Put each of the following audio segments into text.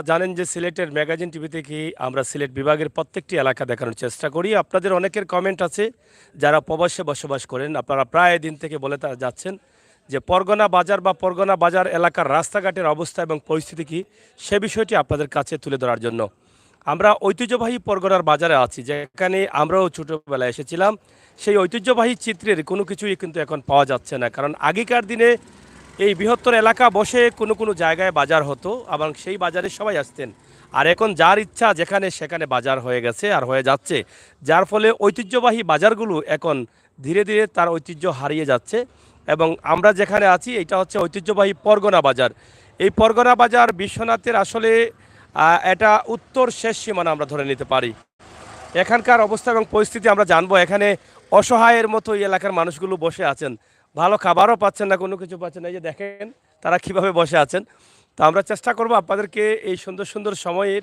জানেন যে সিলেটের ম্যাগাজিন টিভি থেকে আমরা সিলেট বিভাগের প্রত্যেকটি এলাকা দেখানোর চেষ্টা করি। আপনাদের অনেকের কমেন্ট আছে যারা প্রবাসে বসবাস করেন, আপনারা প্রায় দিন থেকে বলে যাচ্ছেন যে পরগনা বাজার বা পরগনা বাজার এলাকার রাস্তাঘাটের অবস্থা এবং পরিস্থিতি কী, সে বিষয়টি আপনাদের কাছে তুলে ধরার জন্য আমরা ঐতিহ্যবাহী পরগনার বাজারে আছি, যেখানে আমরাও ছোটোবেলায় এসেছিলাম। সেই ঐতিহ্যবাহী চিত্রের কোনো কিছুই কিন্তু এখন পাওয়া যাচ্ছে না, কারণ আগেকার দিনে এই বৃহত্তর এলাকা বসে কোনো কোনো জায়গায় বাজার হতো এবং সেই বাজারে সবাই আসতেন। আর এখন যার ইচ্ছা যেখানে সেখানে বাজার হয়ে গেছে আর হয়ে যাচ্ছে, যার ফলে ঐতিহ্যবাহী বাজারগুলো এখন ধীরে ধীরে তার ঐতিহ্য হারিয়ে যাচ্ছে। এবং আমরা যেখানে আছি এটা হচ্ছে ঐতিহ্যবাহী পরগনা বাজার। এই পরগনা বাজার বিশ্বনাথের আসলে এটা উত্তর শেষ সীমানা আমরা ধরে নিতে পারি। এখানকার অবস্থা এবং পরিস্থিতি আমরা জানবো। এখানে অসহায়ের মতো এই এলাকার মানুষগুলো বসে আছেন, ভালো খাবারও পাচ্ছেন না, কোনো কিছু পাচ্ছেন না। এই যে দেখেন তারা কিভাবে বসে আছেন। তো আমরা চেষ্টা করব আপনাদেরকে এই সুন্দর সুন্দর সময়ের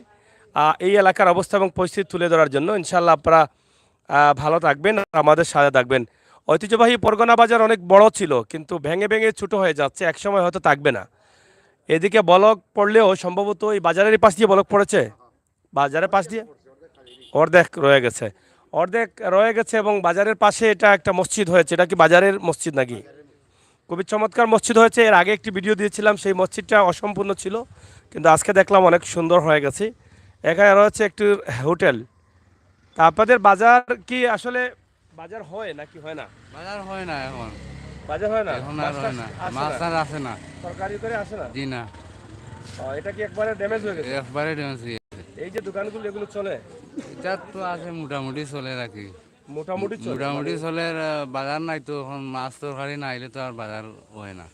এই এলাকার অবস্থা এবং পরিস্থিতি তুলে ধরার জন্য। ইনশাল্লাহ আপনারা ভালো থাকবেন, আমাদের সাথে থাকবেন। ঐতিহ্যবাহী পরগনা বাজার অনেক বড় ছিল, কিন্তু ভেঙে ভেঙে ছোটো হয়ে যাচ্ছে, একসময় হয়তো থাকবে না। এদিকে ব্লক পড়লেও সম্ভবত এই বাজারের পাশ দিয়ে ব্লক পড়েছে, বাজারের পাশ দিয়ে অর্ধেক রয়ে গেছে, অর্ধেক রয়ে গেছে। এবং বাজারের পাশে এটা একটা মসজিদ হয়েছে। এটা কি বাজারের মসজিদ নাকি? খুবই চমৎকার মসজিদ হয়েছে। এর আগে একটি ভিডিও দিয়েছিলাম, সেই মসজিদটা অসম্পূর্ণ ছিল, কিন্তু আজকে দেখলাম অনেক সুন্দর হয়ে গেছে। এখানে রয়েছে একটি হোটেল। তা আপনাদের বাজার কি আসলে বাজার হয় নাকি হয় না? বাজার হয় না এখন, বাজার হয় না, এখন আর হয় না, মাছ আর আসে না। সরকারি করে আসে না? জি না, এটা কি একবারে ড্যামেজ হয়ে গেছে? একবারে ড্যামেজ হয়ে গেছে। এই যে দোকানগুলো এগুলো চলে? এটা তো আছে মোটামুটি চলে রাখি, মোটামুটি চলে, মোটামুটি চলে। বাজার নাই তো এখন, মাছ তরকারি না আইলে তো আর বাজার হয় না।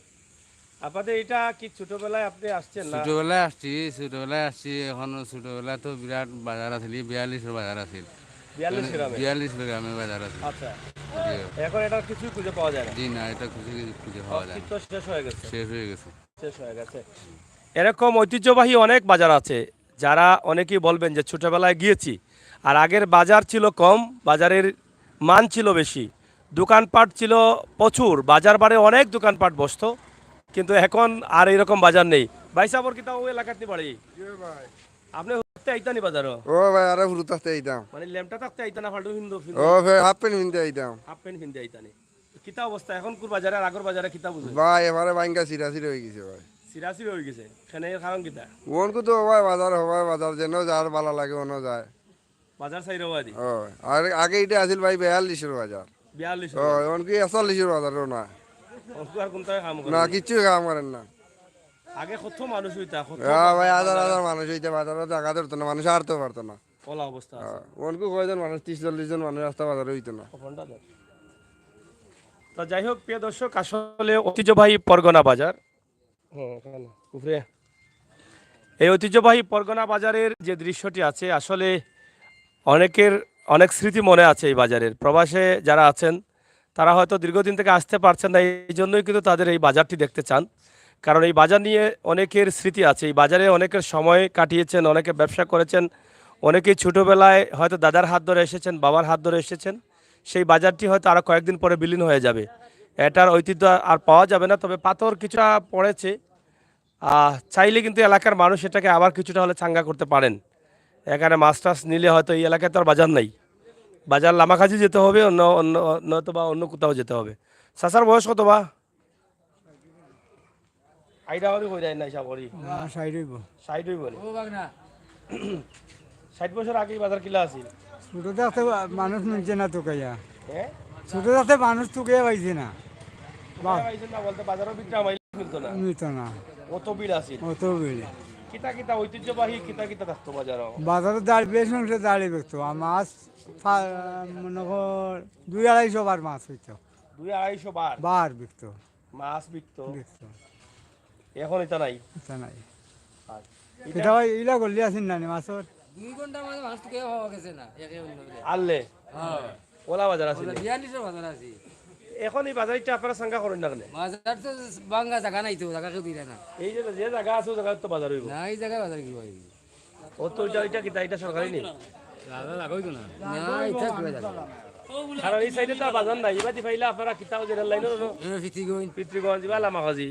আপনাদের এটা কি ছোটবেলায় আপনি আসছেন না? ছোটবেলায় আসছি, ছোটবেলায় আসছি। এখন ছোটবেলায় তো বিরাট বাজার আছিল, 42 বাজার আছিল, 42 গ্রামে? 42 গ্রামে বাজার আছে। আচ্ছা, জি। এখন এটা কিছুই খুঁজে পাওয়া যায় না? জি না, এটা খুঁজে খুঁজে পাওয়া যায় না, অস্তিত্ব শেষ হয়ে গেছে? শেষ হয়ে গেছে। শেষ হয়ে গেছে। এরকম ঐতিহ্যবাহী অনেক বাজার আছে, যারা অনেকেই বলবেন যে ছোটবেলায় গিয়েছি, আর আগের বাজার ছিল কম, বাজারের মান ছিল বেশি, দোকানপাট ছিল প্রচুর, বাজার বারে অনেক দোকানপাট বসতো, কিন্তু এখন আর এরকম বাজার নেই। ভাই সাবর কিতা ওই এলাকাতে বাড়ি? আপনি হতে আইতানি বাজারও? ও ভাই আরে ফুরু থাকতে আইতাম। মানে ল্যাম্পটা থাকতে আইতানা, ফাল্টু হিন্দু ও ভাই হাফ প্যান্ট কিনতে আইতাম। হাফ প্যান্ট কিনতে আইতানি। কিতা অবস্থা এখন কুর বাজারে আর আগর বাজারে কিতা বুঝে? ভাই এবারে বাইঙ্গা সিরাসির হয়ে গেছে ভাই। সিরাসি হয়ে গেছে। সেখানে কারণ কিতা? ওনকু তো ভাই বাজার হবাই, বাজার যেন যার ভালো লাগে অন্য যায়। বাজার সাইড হওয়া দি ও আর আগে এটা আছিল ভাই 42 বাজার। 42 ও ওনকি 41 বাজার না। আর কোনটা কাম করে না কিছু কাম করেন না। আগে কত মানুষ হইতা, কত ভাই হাজার হাজার মানুষ হইতে বাজারে জায়গা ধরতো না, মানুষ হারতে পারতো না। কলা অবস্থা আছে। ওনকু কয়জন মানুষ 30-40 জন মানুষ রাস্তা বাজারে হইতো না। ফোনটা দেন। তো যাই হোক প্রিয় দর্শক, আসলে ঐতিহ্যবাহী পরগনা বাজার, উপরে এই ঐতিহ্যবাহী পরগনা বাজারের যে দৃশ্যটি আছে, আসলে অনেকের অনেক স্মৃতি মনে আছে এই বাজারের। প্রবাসে যারা আছেন তারা হয়তো দীর্ঘদিন থেকে আসতে পারছেন না, এই জন্যই কিন্তু তাদের এই বাজারটি দেখতে চান, কারণ এই বাজার নিয়ে অনেকের স্মৃতি আছে। এই বাজারে অনেকের সময় কাটিয়েছেন, অনেকে ব্যবসা করেছেন, অনেকেই ছোটোবেলায় হয়তো দাদার হাত ধরে এসেছেন, বাবার হাত ধরে এসেছেন। সেই বাজারটি হয়তো আরও কয়েকদিন পরে বিলীন হয়ে যাবে, এটার ঐতিহ্য আর পাওয়া যাবে না। তবে পাথর কিছুটা পড়েছে, চাইলে কিন্তু এলাকার মানুষ এটাকে আবার কিছুটা হলে চাঙ্গা করতে পারেন। এখানে মাছ টাছ নিলে হয়তো এই এলাকায় তো আর বাজার নাই, বাজার লামাখাজি যেতে হবে, অন্য অন্য নয়তো বা অন্য কোথাও যেতে হবে। চাচার বয়স কত বা? আইডা হরি হয়ে যায় না হিসাব করি, 60 হইব নি? 60 বছর আগে বাজার কিলা আছিল? ছোট থাকতে মানুষ মিলছে না তো কাইয়া, হ্যাঁ ছোট থাকতে মানুষ তো কে পাইছে না, পাইছেন না বলতে বাজারও বিক্রি আমাইল মিলতো না, মিলত না, কত ভিড় আছিল। অত বেড়ে কিতা কিতা ঐতিহ্যবাহী কিতা কিতা থাকতো বাজারও? বাজারে দাঁড় বেশ মানুষের দাঁড়িয়ে বেচতো, আর মাছ মনে কর 200-250 বার মাছ হইতো, 200-250 বার বার বিকতো, মাছ বিকতো। বিকতো এখন এটা নাই। এটা নাই। আর এটা ভাই ইলা করলি আছেন না মাছর 2 ঘন্টা মানে মাছ তো কেউ হওয়া গেছে না একে অন্য আনলে হ্যাঁ ওলা বাজার আছে। 42 বাজার আছে এখন এই বাজারটা আপনারা চাঙ্গা করেন না কেন? বাজার তো বাঙ্গা জায়গা নাই তো, জায়গা কেউ দিলে না। এই যে যে জায়গা আছে ওই জায়গা তো বাজার হইব। না এই জায়গায় বাজার কি হয়? ও তো এটা কিতা, এটা সরকারি নেই, জায়গা লাগাই তো না, না এটা কি জায়গা? কারণ এই সাইডে তো আর বাজার নাই। এবার ফাইলে আপনারা কিতাও জেনারেল লাইন ফিটি গইন পিতৃগঞ্জ বা লামাখাজি,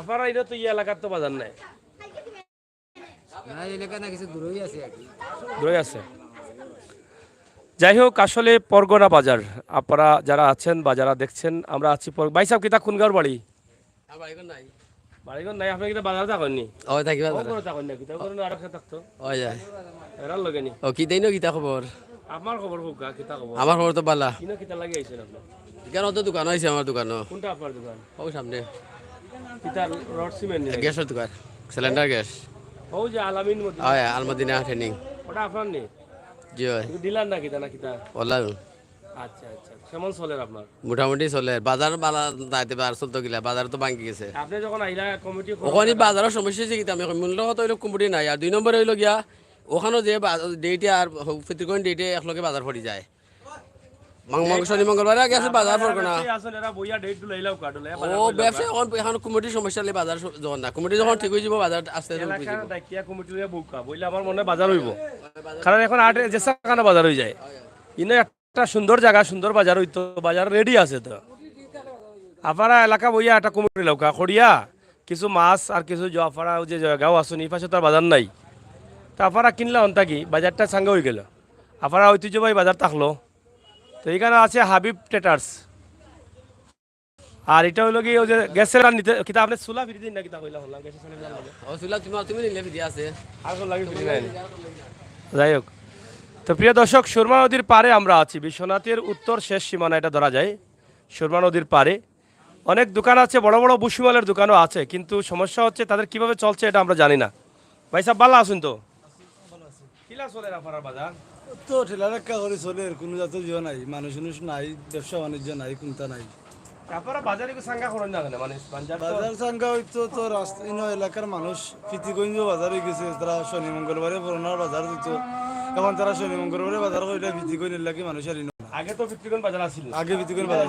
আপনারা এটা তো এই এলাকার তো বাজার নাই। না এলাকা না কিছু দূরই আছে আর কি। দূরে আছে। যাই হোক, আসলে পরগনা বাজার আপনারা যারা আছেন বা যারা দেখছেন, আমরা আছি ভাই সাহেব কিতা খুনগাঁওর বাড়ি? নাই বাড়িঘর নাই, আপনি কিতা বাজার থাকেননি? ওই থাকিবা করে থাকেন না, কিতা করেন আর খেয়ে থাকতো ওই যায় এরার লগে নি। ও কি দেই না কিতা খবর? আমার খবর হোক গা, কিতা খবর? আমার খবর তো বালা। কিনা কিতা লাগে আইছেন আপনি? কেন তো দোকান হয়েছে আমার দোকানও কোনটা আপনার দোকান? ও সামনে কিতা রড সিমেন্ট নি? গ্যাসের দোকান সিলিন্ডার গ্যাস ও যে আলামিন মধ্যে ওই আলমদিনা ট্রেনিং ওটা আপনার নি? জি হয় ডিলার না কিতা না কিতা? ওলা আচ্ছা আচ্ছা, কেমন চলেন আপনার? মোটামুটি চলে বাজার বালা যাইতে আর চলতে গেলে বাজার তো ভাঙি গেছে আপনি যখন আইলা কমিটি ওখানে বাজারের সমস্যা হচ্ছে কি আমি মূল্য তো হইলো কুমুটি নাই আর 2 নম্বরে হইলো গিয়া ওখানেও যে ডেটে আর ফিতিরকোন ডেটে একলগে বাজার পড়ি যায় শনি মঙ্গলবারে গেছে বাজার পড়বো না আসলে এরা বইয়া ডেট লাইলাও কাটলে ও ব্যবসা এখন কুমুটির সমস্যা হলে বাজার যখন না কুমুটি যখন ঠিক হয়ে যাব বাজার আস্তে আস্তে উঠে এলাকার যাব। ডাকিয়া কমিটির বুকা বইলে আমার মনে হয় বাজার হইব, কারণ এখন আট জেসা কানা বাজার হয়ে যায়। ইনো একটা সুন্দর জায়গা, সুন্দর বাজার হইতো, বাজার রেডি আছে তো। আপনারা এলাকা বইয়া একটা কমিটি লৌকা করিয়া কিছু মাছ আর কিছু আপনারা যে জায়গাও আসুন এই পাশে তো আর বাজার নাই, তা আপনারা কিনলে অন্তা কি বাজারটা সাঙ্গে হয়ে গেল, আপনারা ঐতিহ্যবাহী বাজার থাকলো। তো এইখানে আছে হাবিব ট্রেডার্স, আর এটা হইলো কি ওই যে গ্যাসের নিতে কিতা আপনি চুলা ফিরি দিন না কিতা কইলা হলাম গ্যাসের সিলিন্ডার লাগে ও সুলা তুমি নিলে ফিরে আছে আর কোন লাগে ফিরি নাই। যাই হোক, তো প্রিয় দর্শক, সুরমা নদীর পাড়ে আমরা আছি, বিশ্বনাথের উত্তর শেষ সীমানা এটা ধরা যায়। সুরমা নদীর পাড়ে অনেক দোকান আছে, বড় বড় বুসিমালের দোকানও আছে, কিন্তু সমস্যা হচ্ছে তাদের কিভাবে চলছে এটা আমরা জানি না। ভাই সাহেব ভালো আছেন তো? কিলা চলে আপনার বাজার? তো ঠেলা রাখা করে চলে কোনো জাতীয় জিও নাই, মানুষ নাই, ব্যবসা বাণিজ্য নাই, কোনটা নাই। আপনারা বাজারে সাঙ্গা করেন না কেন? মানে বাজার সাঙ্গা হইতো তো রাস্তা এলাকার মানুষ ফিতিগঞ্জ বাজার হয়ে গেছে, তারা শনি মঙ্গলবারে পুরোনার বাজার দিত, এখন তারা শনি মঙ্গলবারে বাজার করে ফিতিগঞ্জ এলাকায় মানুষ আর আগে তো বিক্রিগণ বাজার আছিল, আগে ফিতিগঞ্জ বাজার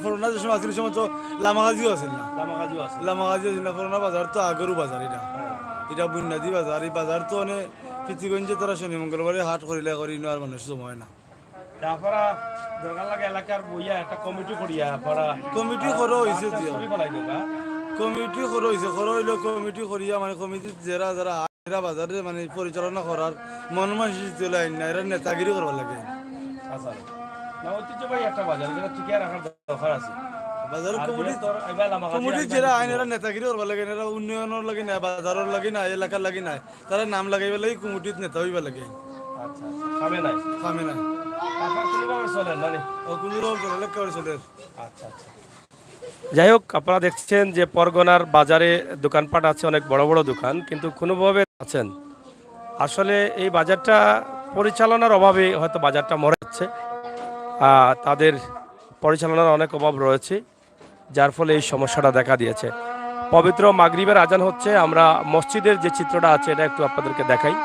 পুরোনা যে সময় আসছিল সময় তো লামাগাজিও আছিল না, দামাকাজিও আছে। লামাগাজি আছিল না, পুরোনা বাজার তো আগেরও বাজার এটা, এটা বুনিয়াদি বাজার। এই বাজার তো অনেক ফিতিগঞ্জে তারা শনি মঙ্গলবারে হাট করিলে করি আর মানুষ জমা না। আপনারা দরকার লাগে এলাকার বইয়া একটা কমিটি করিয়া আপনারা কমিটি করো হয়েছে ছবি বানাই দেবা। কমিটি করো হয়েছে করো হইলো কমিটি করিয়া মানে কমিটি যারা যারা এরা বাজারে মানে পরিচালনা করার মন মানসিকতা লাইন না, এরা নেতাগিরি করবার লাগে। আচ্ছা, না ঐতিহ্যবাহী একটা বাজার যেটা টিকিয়ে রাখার দরকার আছে। বাজার আর কমিটি বৃহত্তর আইবা লামাকাজি কমিটি আইবা যারা আইন এরা নেতাগিরি করবার লাগে, এরা উন্নয়নের লাগে না, বাজারের লাগে না, এলাকার লাগে না, তারা নাম লাগাইবার লাগে কমিটির নেতা হইবার লাগে। আচ্ছা, খাবে নাই কামে না আপনার কোনোভাবে চলেন মানে? ও কোনো রকম করে লেখা করে চলে। আচ্ছা আচ্ছা, যাই হোক, আপনারা দেখছেন যে পরগনার বাজারে দোকানপাট আছে, অনেক বড় বড় দোকান, কিন্তু কোনোভাবে আছেন আসলে এই বাজারটা পরিচালনার অভাবে হয়তো বাজারটা মরে যাচ্ছে। তাদের পরিচালনার অনেক অভাব রয়েছে, যার ফলে এই সমস্যাটা দেখা দিয়েছে। পবিত্র মাগরিবের আজান হচ্ছে, আমরা মসজিদের যে চিত্রটা আছে এটা একটু আপনাদেরকে দেখাই।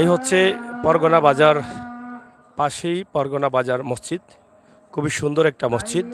এই হচ্ছে পরগনা বাজার, পাশেই পরগনা বাজার মসজিদ, খুবই সুন্দর একটা মসজিদ।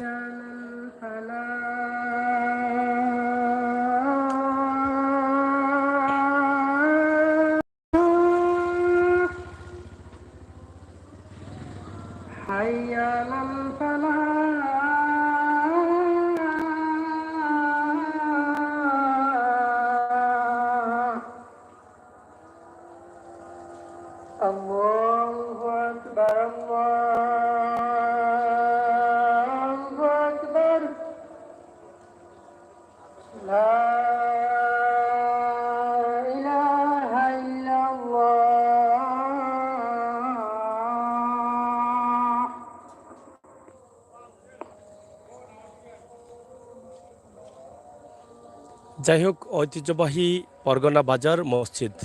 যাই হোক, ঐতিহ্যবাহী পরগনা বাজার মসজিদ,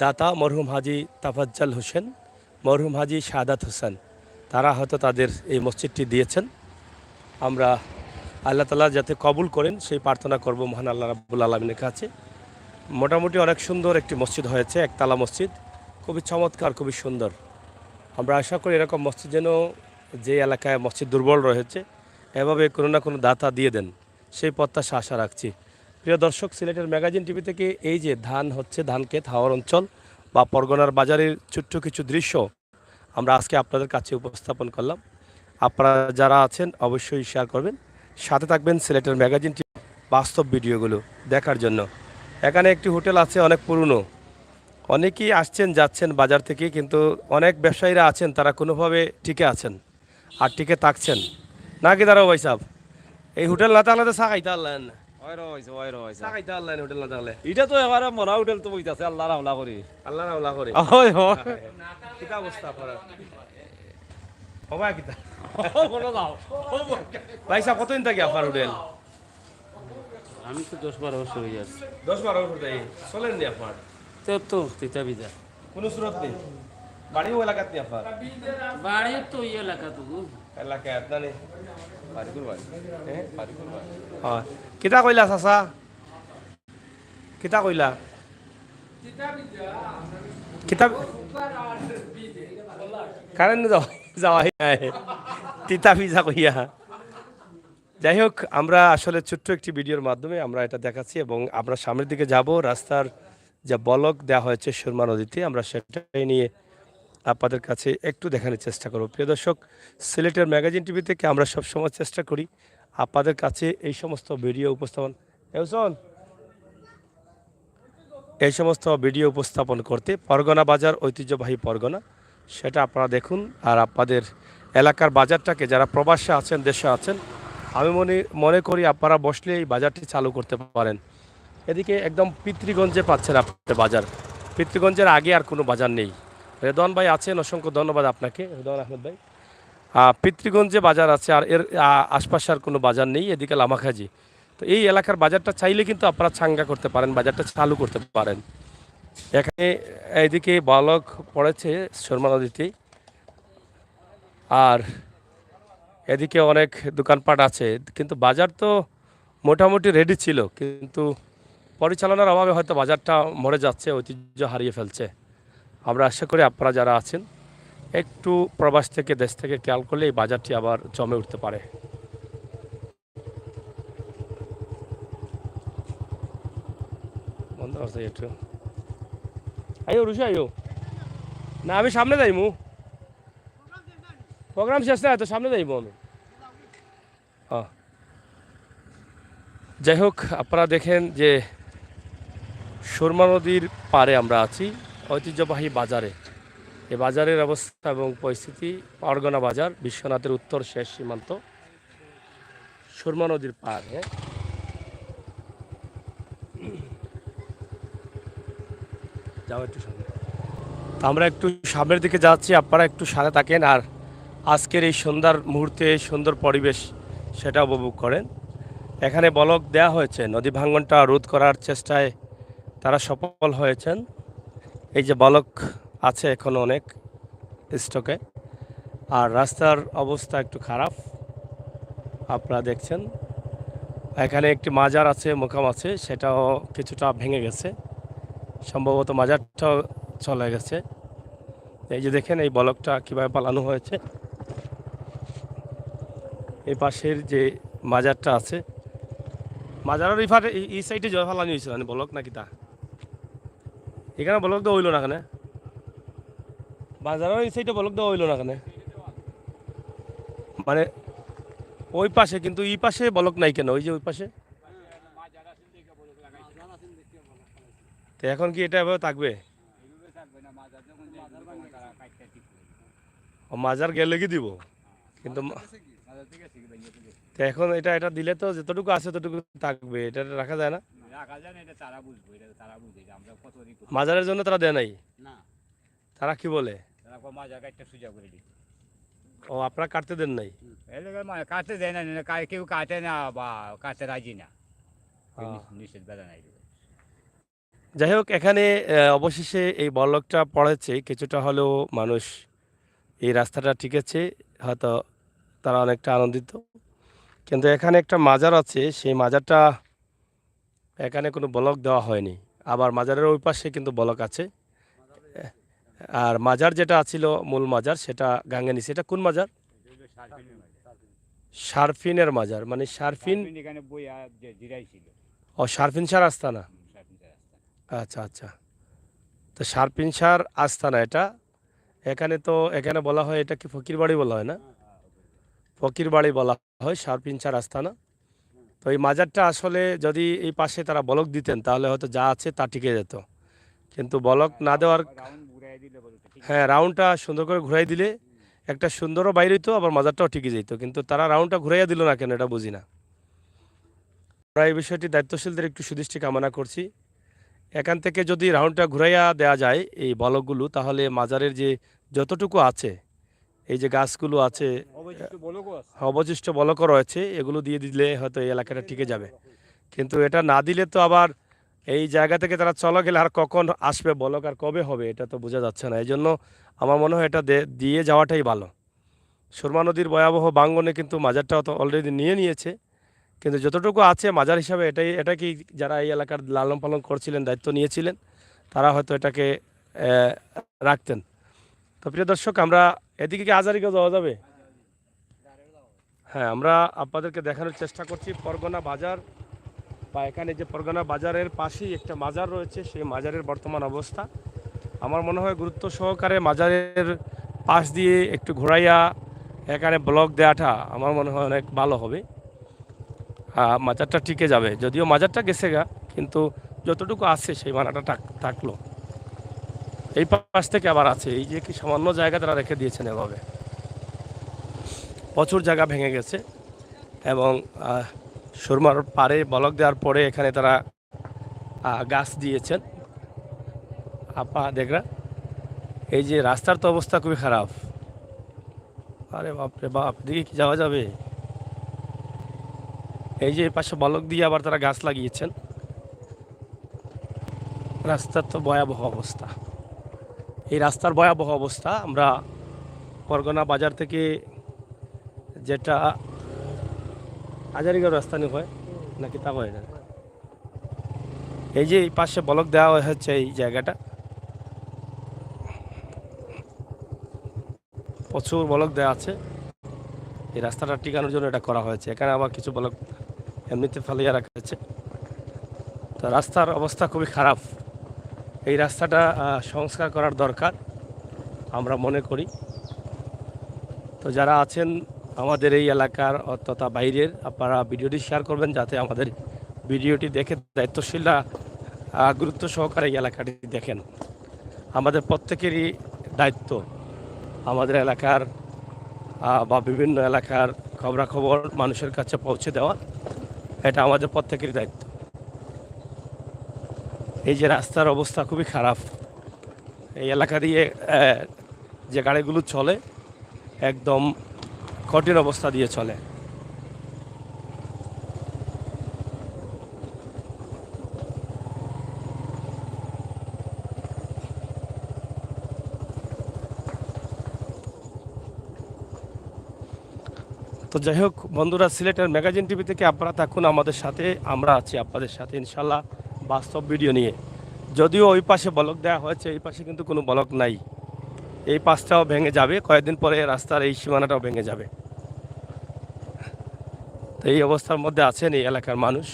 দাতা মরহুম হাজি তাফাজ্জাল হোসেন, মরহুম হাজি শাহাদাত হোসেন, তারা হয়তো তাদের এই মসজিদটি দিয়েছেন। আমরা আল্লাহ তাআলা যাতে কবুল করেন সেই প্রার্থনা করব মহান আল্লাহ রাব্বুল আলামিনের কাছে। মোটামুটি অনেক সুন্দর একটি মসজিদ হয়েছে, একতলা মসজিদ, খুবই চমৎকার, খুবই সুন্দর। আমরা আশা করি এরকম মসজিদ যেন যে এলাকায় মসজিদ দুর্বল রয়েছে এভাবে কোনো না কোনো দাতা দিয়ে দেন, সেই প্রত্যাশা আশা রাখছি। প্রিয় দর্শক, সিলেটের ম্যাগাজিন টিভি থেকে এই যে ধান হচ্ছে, ধান ক্ষেত, হাওর অঞ্চল বা পরগনার বাজারের ছোট্ট কিছু দৃশ্য আমরা আজকে আপনাদের কাছে উপস্থাপন করলাম। আপনারা যারা আছেন অবশ্যই শেয়ার করবেন, সাথে থাকবেন সিলেটের ম্যাগাজিন টিভি বাস্তব ভিডিওগুলো দেখার জন্য। এখানে একটি হোটেল আছে অনেক পুরনো, অনেকেই আসছেন যাচ্ছেন বাজার থেকে, কিন্তু অনেক ব্যবসায়ীরা আছেন তারা কোনোভাবে টিকে আছেন আর টিকে থাকছেন নাকি দাঁড়াও ভাই সাহেব। এই হোটেল না থাকলে তো চা খাইতে পারলেন না, চা খাইতে পারলেন হোটেল না থাকলে। এটা তো এবারে মরা হোটেল তো বইতাছে আল্লাহ রামলা করি। আল্লাহ রাউলা করে হয় হয় কিতা অবস্থা আপনার হবা কিতা বলো যাও ভাই সাহেব কতদিন থাকি আপনার হোটেল? আমি তো 10-12 বছর হয়ে যাচ্ছে 10-12 বছর থেকে চলেন নি আপনার? তো তিতা বিদা কোনো সুরত নেই, বাড়িও এলাকাত নেই আপনার? বাড়ি তো এই এলাকা তো এলাকায় আপনার নেই? হয় কিতা কইলা চাচা, কিতা কইলা? কিতাব কারেন্ট যাওয়াই নাই, তিতা ভিজা কইয়া। যাই হোক, আমরা আসলে ছোট্ট একটি ভিডিওর মাধ্যমে আমরা এটা দেখাচ্ছি এবং আমরা সামনের দিকে যাব। রাস্তার যে বলক দেওয়া হয়েছে সুরমা নদীতে, আমরা সেটাই নিয়ে আপনাদের কাছে একটু দেখানোর চেষ্টা করব। প্রিয় দর্শক, সিলেটের ম্যাগাজিন টিভি থেকে আমরা সবসময় চেষ্টা করি আপনাদের কাছে এই সমস্ত ভিডিও উপস্থাপন এই সমস্ত ভিডিও উপস্থাপন করতে। পরগনা বাজার ঐতিহ্যবাহী পরগনা, সেটা আপনারা দেখুন। আর আপনাদের এলাকার বাজারটাকে যারা প্রবাসে আছেন, দেশে আছেন, আমি মনে করি আপনারা বসলে এই বাজারটি চালু করতে পারেন। এদিকে একদম পিতৃগঞ্জে পাচ্ছেন আপনার বাজার, পিতৃগঞ্জের আগে আর কোনো বাজার নেই। রেদওয়ান ভাই আছেন, অসংখ্য ধন্যবাদ আপনাকে রেদওয়ান আহমেদ ভাই। পিতৃগঞ্জে বাজার আছে, আর এর আশপাশে আর কোনো বাজার নেই। এদিকে লামাখাজি, তো এই এলাকার বাজারটা চাইলে কিন্তু আপনারা চাঙ্গা করতে পারেন, বাজারটা চালু করতে পারেন। এখানে এইদিকে বালক পড়েছে সুরমা নদীতে, আর এদিকে অনেক দোকানপাট আছে, কিন্তু বাজার তো মোটামুটি রেডি ছিল, কিন্তু পরিচালনার অভাবে হয়তো বাজারটা মরে যাচ্ছে, ঐতিহ্য হারিয়ে ফেলছে। আমরা আশা করি আপনারা যারা আছেন একটু প্রবাস থেকে, দেশ থেকে খেয়াল করলে এই বাজারটি আবার জমে উঠতে পারে। বন্ধ আছে একটু, আইও রুশি আইও না, আমি সামনে যাইমু, প্রোগ্রাম শেষ না, তো সামনে যাইব আমি। যাই হোক, আপনারা দেখেন যে সুরমা নদীর পাড়ে আমরা আছি, ঐতিহ্যবাহী বাজারে। এই বাজারের অবস্থা এবং পরিস্থিতি, পরগনা বাজার, বিশ্বনাথের উত্তর শেষ সীমান্ত, সুরমা নদীর পাড়ে। যাও একটু সামনে, তো আমরা একটু সামনের দিকে যাচ্ছি, আপনারা একটু সাথে থাকেন আর আজকের এই সন্ধ্যার মুহূর্তে, এই সুন্দর পরিবেশ সেটা উপভোগ করেন। এখানে বলক দেয়া হয়েছে, নদী ভাঙ্গনটা রোধ করার চেষ্টায় তারা সফল হয়েছেন। এই যে বলক আছে এখনো অনেক স্টকে, আর রাস্তার অবস্থা একটু খারাপ আপনারা দেখছেন। এখানে একটি মাজার আছে, মোকাম আছে, সেটাও কিছুটা ভেঙে গেছে, সম্ভবত মাজারটাও চলে গেছে। এই যে দেখেন এই বলকটা কীভাবে পালানো হয়েছে। এই পাশের যে মাজারটা আছে, মাজারের এই সাইডে জয় ফালানি হয়েছিল বলক নাকি তা, এখানে বলক দেওয়া হইল না, কেন বাজারের এই সাইডে বলক দেওয়া হইল না, কেন মানে ওই পাশে, কিন্তু এই পাশে বলক নাই কেন? ওই যে ওই পাশে, তো এখন কি এটা এভাবে থাকবে? মাজার গেলে কি দিব, কিন্তু তো এখন এটা দিলে তো যতটুকু আছে ততটুকু থাকবে, এটা রাখা যায় না। মাজারের জন্য তারা দেয় নাই, তারা কি বলে? ও, আপনারা কাটতে দেন নাই? কাটতে দেয় না, কেউ কাটে না বা কাটতে রাজি না, নিষেধ বেড়া নাই। যাই হোক, এখানে অবশেষে এই বলকটা পড়েছে, কিছুটা হলেও মানুষ এই রাস্তাটা টিকেছে, হয়তো তারা অনেকটা আনন্দিত। কিন্তু এখানে একটা মাজার আছে, সেই মাজারটা এখানে কোনো বলক দেওয়া হয়নি, আবার মাজারের ওই পাশে কিন্তু বলক আছে। আর মাজার যেটা ছিল মূল মাজার, সেটা গাঙ্গে নিচে। এটা কোন মাজার? শারফিনের মাজার, মানে শারফিন। ও শারফিনসার আস্তানা। আচ্ছা আচ্ছা, তো শারফিনসার আস্তানা এটা, এখানে বলা হয় এটা কি ফকির বাড়ি বলা হয় না? ফকির বাড়ি বলা হয় শারফিনসার আস্তানা। তো এই মাজারটা আসলে যদি এই পাশে তারা বলক দিতেন তাহলে হয়তো যা আছে তা টিকে যেত, কিন্তু বলক না দেওয়ার, হ্যাঁ রাউন্ডটা সুন্দর করে ঘুরাই দিলে একটা সুন্দরও বাইরে হইতো, আবার মাজারটাও টিকে যেত, কিন্তু তারা রাউন্ডটা ঘুরাইয়া দিল না কেন এটা বুঝি না। আমরা এই বিষয়টি দায়িত্বশীলদের একটু সুদৃষ্টি কামনা করছি। এখান থেকে যদি রাউন্ডটা ঘুরাইয়া দেওয়া যায় এই বলকগুলো, তাহলে মাজারের যে যতটুকু আছে, এই যে গাছগুলো আছে, অবশিষ্ট বলকও রয়েছে, এগুলো দিয়ে দিলে হয়তো এই এলাকাটা টিকে যাবে। কিন্তু এটা না দিলে তো আবার এই জায়গা থেকে তারা চলে গেলে আর কখন আসবে বলক আর কবে হবে এটা তো বোঝা যাচ্ছে না। এই জন্য আমার মনে হয় এটা দিয়ে যাওয়াটাই ভালো। সুরমা নদীর ভয়াবহ ভাঙ্গনে কিন্তু মাজারটাও তো অলরেডি নিয়েছে, কিন্তু যতটুকু আছে মাজার হিসাবে এটা কি যারা এই এলাকার লালন পালন করছিলেন, দায়িত্ব নিয়েছিলেন, তারা হয়তো এটাকে রাখতেন। তো প্রিয় দর্শক, আমরা এদিকে কি আজারিগাঁও যাওয়া যাবে? হ্যাঁ, আমরা আপনাদেরকে দেখানোর চেষ্টা করছি পরগনা বাজার, বা এখানে যে পরগনা বাজারের পাশেই একটা মাজার রয়েছে, সেই মাজারের বর্তমান অবস্থা। আমার মনে হয় গুরুত্ব সহকারে মাজারের পাশ দিয়ে একটু ঘোরাইয়া এখানে ব্লক দেওয়াটা আমার মনে হয় অনেক ভালো হবে। মাজারটা টিকে যাবে, যদিও মাজারটা গেছে গা, কিন্তু যতটুকু আছে সেই মানাটা থাকলো। এই পাশ থেকে আবার আছে, এই যে কি সামান্য জায়গা তারা রেখে দিয়েছেন এভাবে, প্রচুর জায়গা ভেঙে গেছে। এবং সুরমার পাড়ে বলক দেওয়ার পরে এখানে তারা গাছ দিয়েছেন। আপা দেখরা, এই যে রাস্তার তো অবস্থা খুবই খারাপ। আরে বাপরে বাপ, দিকে কি যাওয়া যাবে? এই যে পাশে বলক দিয়ে আবার তারা গাছ লাগিয়েছেন। রাস্তার তো ভয়াবহ অবস্থা। এই রাস্তার ভয়াবহ অবস্থা আমরা পরগনা বাজার থেকে, যেটা হাজারিগাঁও রাস্তা নিয়ে হয় নাকি তা হয় না, এই যে এই পাশে বলক দেওয়া হচ্ছে, এই জায়গাটা প্রচুর বলক দেওয়া আছে। এই রাস্তাটা টিকানোর জন্য এটা করা হয়েছে। এখানে আবার কিছু বলক এমনিতে ফেলিয়ে রাখা হয়েছে। তো রাস্তার অবস্থা খুবই খারাপ। এই রাস্তাটা সংস্কার করার দরকার আমরা মনে করি। তো যারা আছেন আমাদের এই এলাকার তথা বাইরের, আপনারা ভিডিওটি শেয়ার করবেন, যাতে আমাদের ভিডিওটি দেখে দায়িত্বশীলরা গুরুত্ব সহকারে এই এলাকাটি দেখেন। আমাদের প্রত্যেকেরই দায়িত্ব আমাদের এলাকার বা বিভিন্ন এলাকার খবরাখবর মানুষের কাছে পৌঁছে দেওয়া, এটা আমাদের প্রত্যেকেরই দায়িত্ব। এই যে রাস্তার অবস্থা খুবই খারাপ, এই এলাকা দিয়ে যে গাড়িগুলো চলে একদম কঠিন অবস্থা দিয়ে চলে। তো যাই হোক বন্ধুরা, সিলেটের ম্যাগাজিন টিভি থেকে আপনারা থাকুন আমাদের সাথে, আমরা আছি আপনাদের সাথে ইনশাল্লাহ বাস্তব ভিডিও নিয়ে। যদিও ওই পাশে বলক দেওয়া হয়েছে, এই পাশে কিন্তু কোনো বলক নাই। এই পাশটাও ভেঙে যাবে, কয়েকদিন পরে রাস্তার এই সীমানাটাও ভেঙে যাবে। তো এই অবস্থার মধ্যে আছেন এই এলাকার মানুষ,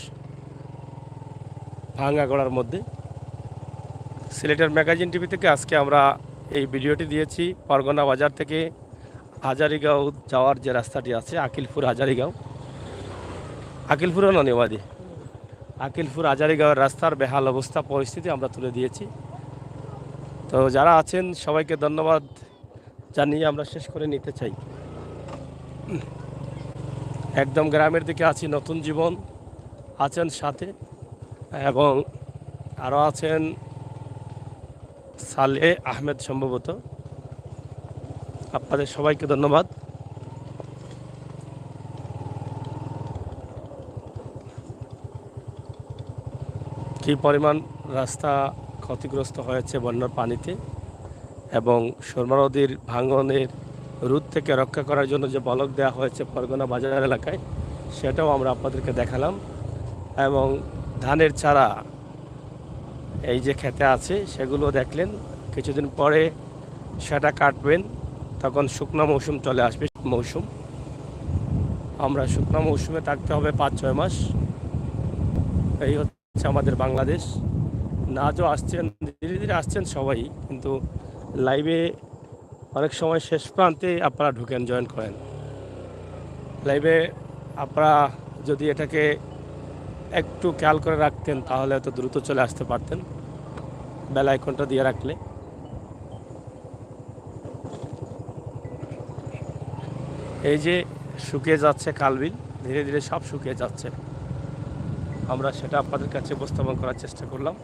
ভাঙ্গা গড়ার মধ্যে। সিলেটের ম্যাগাজিন টিভি থেকে আজকে আমরা এই ভিডিওটি দিয়েছি পরগনা বাজার থেকে হাজারিগাঁও যাওয়ার যে রাস্তাটি আছে, আকিলপুর হাজারিগাঁও, আকিলপুরও ননিবাদী, আকিলপুর হাজারিগাঁওয়ের রাস্তার বেহাল অবস্থা পরিস্থিতি আমরা তুলে দিয়েছি। তো যারা আছেন সবাইকে ধন্যবাদ জানিয়ে আমরা শেষ করে নিতে চাই। একদম গ্রামের দিকে আছি, নতুন জীবন আছেন সাথে, এবং আরও আছেন সালে আহমেদ সম্ভবত। আপনাদের সবাইকে ধন্যবাদ। কী পরিমাণ রাস্তা ক্ষতিগ্রস্ত হয়েছে বন্যার পানিতে, এবং সুরমা নদীর ভাঙনের রোধ থেকে রক্ষা করার জন্য যে বলক দেওয়া হয়েছে পরগনা বাজার এলাকায়, সেটাও আমরা আপনাদেরকে দেখালাম। এবং ধানের চারা এই যে খেতে আছে সেগুলো দেখলেন, কিছুদিন পরে সেটা কাটবেন, তখন শুকনো মৌসুম চলে আসবে। মৌসুম, আমরা শুকনো মৌসুমে থাকতে হবে 5-6 মাস। এই হচ্ছে আমাদের বাংলাদেশ। নাজও আসছেন, ধীরে ধীরে আসছেন সবাই, কিন্তু লাইভে অনেক সময় শেষ প্রান্তে আপনারা ঢুকেন, জয়েন করেন লাইভে। আপনারা যদি এটাকে একটু খেয়াল করে রাখতেন তাহলে হয়তো দ্রুত চলে আসতে পারতেন বেল আইকনটা দিয়ে রাখলে। এই যে শুকিয়ে যাচ্ছে খালবিল, ধীরে ধীরে সব শুকিয়ে যাচ্ছে। আমরা সেটা আপনাদের কাছে উপস্থাপন করার চেষ্টা করলাম।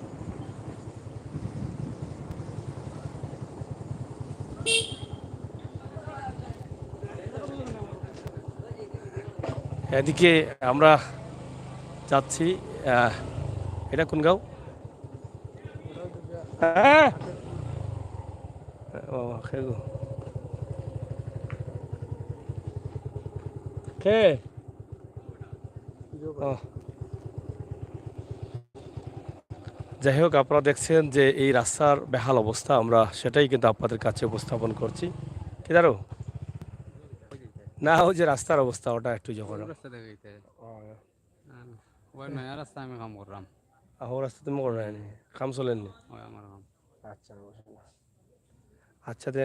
এদিকে আমরা যাচ্ছি, এটা কোন গাঁও? হ্যাঁ, ও খেগো খে ও। যাই হোক, আপনারা দেখছেন যে এই রাস্তার বেহাল অবস্থা, আমরা সেটাই কিন্তু আপনাদের কাছে উপস্থাপন করছি। কি দাঁড়ো না, ওই যে রাস্তার অবস্থা ওটা একটু যখন রাস্তা দেখাইতে ওই নয়া রাস্তা আমি কাম করলাম, আহ রাস্তা তুমি করে নি কাম চলেননি। ওই আমার কাম। আচ্ছা আচ্ছা, তে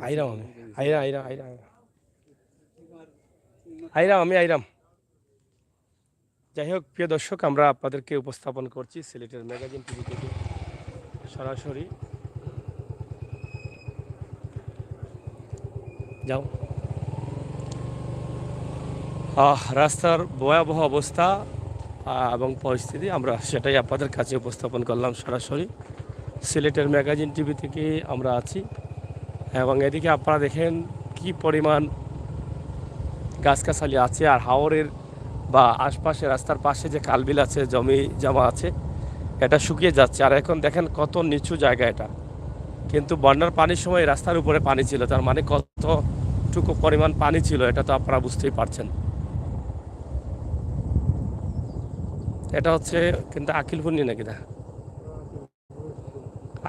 আইরাম আমি আইরাম। যাই হোক, প্রিয় দর্শক, আমরা আপনাদেরকে উপস্থাপন করছি সিলেটের ম্যাগাজিন টিভি থেকে সরাসরি। যাও। রাস্তার ভয়াবহ অবস্থা এবং পরিস্থিতি আমরা সেটাই আপনাদের কাছে উপস্থাপন করলাম সরাসরি সিলেটের ম্যাগাজিন টিভি থেকে আমরা আছি। এবং এদিকে আপনারা দেখেন কি পরিমাণ গাছগাছালি আছে, আর হাওরের বা আশপাশে রাস্তার পাশে যে খালবিল আছে, জমি জমা আছে, এটা শুকিয়ে যাচ্ছে। আর এখন দেখেন কত নিচু জায়গা এটা, কিন্তু বন্যার পানির সময় রাস্তার উপরে পানি ছিল, তার মানে কতটুকু পরিমাণ পানি ছিল এটা তো আপনারা বুঝতেই পারছেন। এটা হচ্ছে কিন্তু আকিলপুর নিয়ে নাকি না,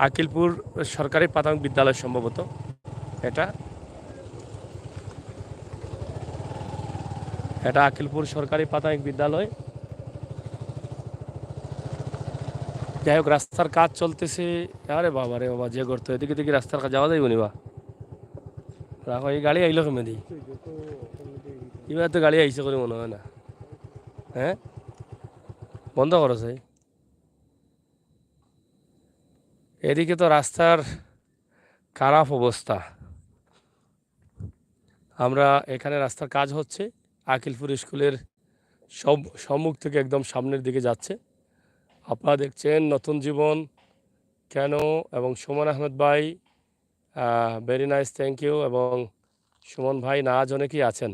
আকিলপুর সরকারি প্রাথমিক বিদ্যালয় সম্ভবত এটা আকিলপুর সরকারি প্রাথমিক বিদ্যালয়। যাই হোক, রাস্তার কাজ চলতেছে। আরে বাবা রে বাবা, যে করতো এদিকে দিকে রাস্তার কাজ যাওয়া যাইব নিবা রাখো। এই গাড়ি আইলো কেমন দি, এবার তো গাড়ি আইসে করে মনে হয় না। হ্যাঁ, বন্ধ করো সাই। এদিকে তো রাস্তার খারাপ অবস্থা। আমরা এখানে রাস্তার কাজ হচ্ছে, আকিলপুর স্কুলের সম্মুখ থেকে একদম সামনের দিকে যাচ্ছে। আপনারা দেখছেন নতুন জীবন কেন এবং সুমন আহমেদ ভাই, ভেরি নাইস, থ্যাংক ইউ। এবং সুমন ভাই, নাজ, অনেকেই আছেন।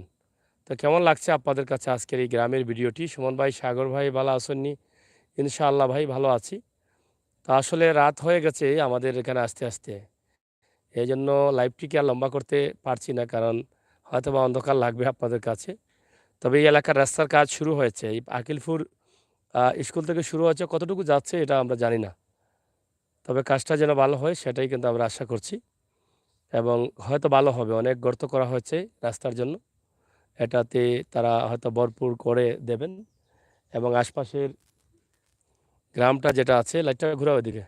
তো কেমন লাগছে আপনাদের কাছে আজকের এই গ্রামের ভিডিওটি? সুমন ভাই, সাগর ভাই ভালো আসেননি? ইনশাআল্লাহ ভাই ভালো আছি। তো আসলে রাত হয়ে গেছে আমাদের এখানে আসতে আসতে, এই জন্য লাইভটিকে আর লম্বা করতে পারছি না, কারণ হয়তো বা অন্ধকার লাগবে আপনাদের কাছে। তবে এই এলাকার রাস্তার কাজ শুরু হয়েছে, এই আকিলপুর স্কুল থেকে শুরু হয়েছে, কতটুকু যাচ্ছে এটা আমরা জানি না। তবে কাজটা যেন ভালো হয় সেটাই কিন্তু আমরা আশা করছি, এবং হয়তো ভালো হবে। অনেক গর্ত করা হয়েছে রাস্তার জন্য, এটাতে তারা হয়তো ভরপুর করে দেবেন। এবং আশপাশের গ্রামটা যেটা আছে, লাইটটা ঘুরাও এদিকে,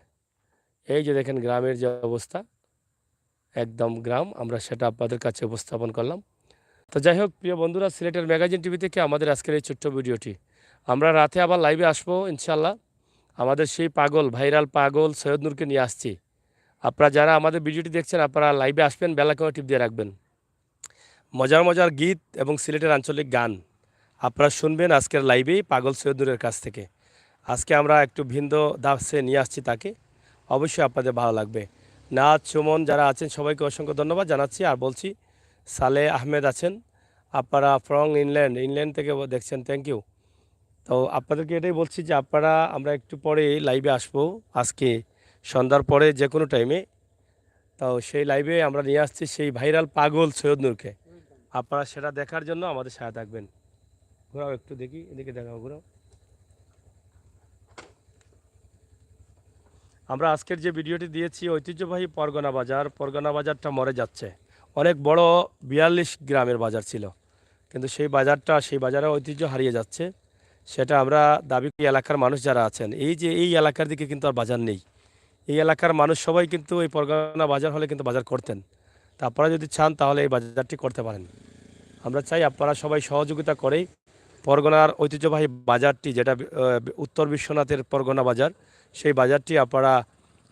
এই যে দেখেন গ্রামের যে অবস্থা, একদম গ্রাম, আমরা সেটা আপনাদের কাছে উপস্থাপন করলাম। তো যাই হোক, প্রিয় বন্ধুরা, সিলেটের ম্যাগাজিন টিভি থেকে আমাদের আজকের এই ছোট্ট ভিডিওটি। আমরা রাতে আবার লাইভে আসবো ইনশাল্লাহ। আমাদের সেই পাগল, ভাইরাল পাগল সৈয়দ নূরকে নিয়ে আসছি। আপনারা যারা আমাদের ভিডিওটি দেখছেন, আপনারা লাইভে আসবেন, বেল আইকনে টিপ দিয়ে রাখবেন। মজার মজার গীত এবং সিলেটের আঞ্চলিক গান আপনারা শুনবেন আজকের লাইভেই পাগল সৈয়দ নূরের কাছ থেকে। আজকে আমরা একটু ভিন্ন দাসে নিয়ে আসছি তাকে, অবশ্যই আপনাদের ভালো লাগবে। নাজ, সুমন যারা আছেন সবাইকে অসংখ্য ধন্যবাদ জানাচ্ছি। আর বলছি, সালে আহমেদ আছেন, আপনারা ফ্রম ইংল্যান্ড থেকে দেখছেন, থ্যাংক ইউ। তো আপনাদেরকে এটাই বলছি যে আপনারা, আমরা একটু পরে লাইভে আসবো আজকে সন্ধ্যার পরে যে কোনো টাইমে। তো সেই লাইভে আমরা নিয়ে আসছি সেই ভাইরাল পাগল সৈয়দ নূরকে। আপনারা সেটা দেখার জন্য আমাদের সাথে থাকবেন। ঘোরাও একটু দেখি, এদিকে দেখাও, ঘোরাও। আমরা আজকের যে ভিডিওটি দিয়েছি, ঐতিহ্যবাহী পরগনা বাজারটা মরে যাচ্ছে। অনেক বড় 42 গ্রামের বাজার ছিল, কিন্তু সেই বাজারে ঐতিহ্য হারিয়ে যাচ্ছে। সেটা আমরা দাবি করি এলাকার মানুষ যারা আছেন, এই যে এই এলাকার দিকে কিন্তু আর বাজার নেই। এই এলাকার মানুষ সবাই কিন্তু এই পরগনা বাজার হলে কিন্তু বাজার করতেন। তা আপনারা যদি চান তাহলে এই বাজারটি করতে পারেন। আমরা চাই আপনারা সবাই সহযোগিতা করে পরগনার ঐতিহ্যবাহী বাজারটি, যেটা উত্তর বিশ্বনাথের পরগনা বাজার, সেই বাজারটি আপনারা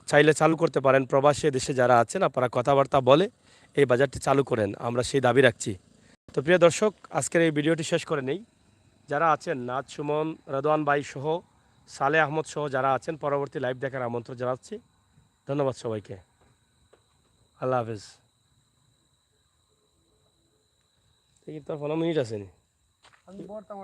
চাইলে চালু করতে পারেন। প্রবাসী দেশে যারা আছেন আপনারা কথাবার্তা বলে এই বাজারটি চালু করেন, আমরা সেই দাবি রাখছি। তো প্রিয় দর্শক, আজকের এই ভিডিওটি শেষ করে নেই। যারা আছেন নাজ সুমন, রদওয়ান ভাই সহ, সালে আহমদ সহ যারা আছেন, পরবর্তী লাইভ দেখার আমন্ত্রণ জানাচ্ছি। ধন্যবাদ সবাইকে। আল্লাহ হাফেজ। এই তো 15 মিনিট আছে। আমি বলতাম